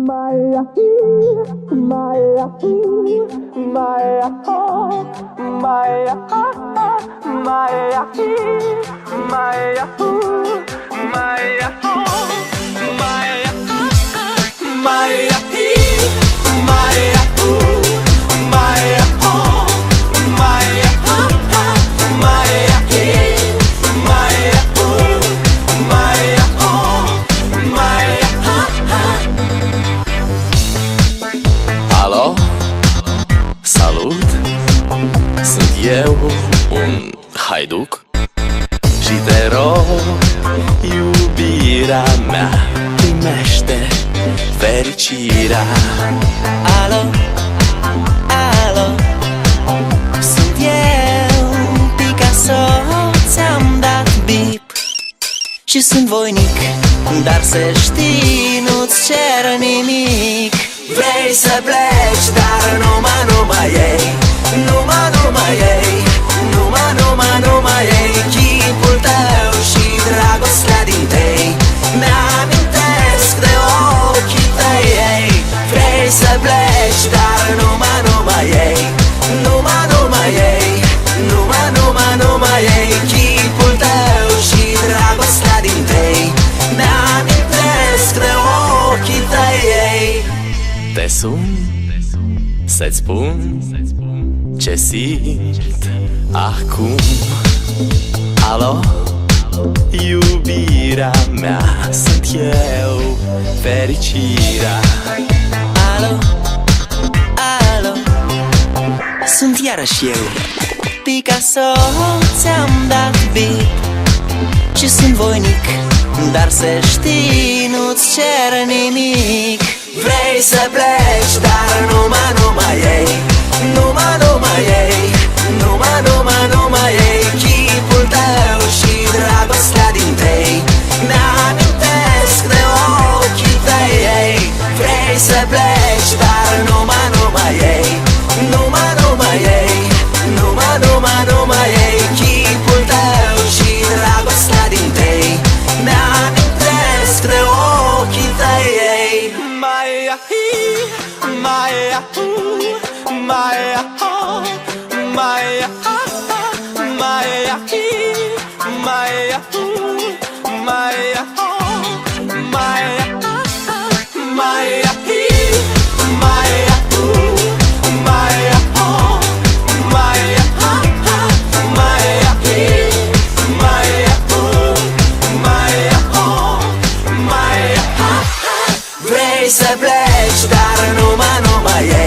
Maya, Maya, Maya, Maya, Maya, Maya, Maya, Alo? Salut! Sunt eu, un haiduc și te rog, iubirea mea, primește fericirea. Alo, alo, sunt eu, Picasso, ți-am dat bip și sunt voinic, dar să știi, nu-ți cer nimic. Vrei să pleci, dar numai ei, numai ei, numai ei, chipul tău și dragostea din tei mi-amintesc de ochii tăi, ei. Vrei să pleci, dar numai ei, numai ei, numai ei, chipul tău și dragostea din tei mi-amintesc de ochii tăi, ei. Te sun să-ți spun ce simt acum. Alo? Iubirea mea, sunt eu, fericirea. Alo, alo, sunt iarăși eu, Picasso, ți-am dat bip și sunt voinic, dar să știi, nu-ți cer nimic. Vrei să pleci, dar numai ei, numai ei, numai ei, chipul tău și dragostea din tei mi-amintesc de ochii tăi, ei. Vrei să pleci, dar numai ei, numai ei, numai ei, chipul tău și dragostea din tei mi-amintesc de ochii tăi, ei. Maya, Maya, Maya, Maya, Maya, Maya, Maya, Maya, Maya, Vrei să pleci, dar numai ei,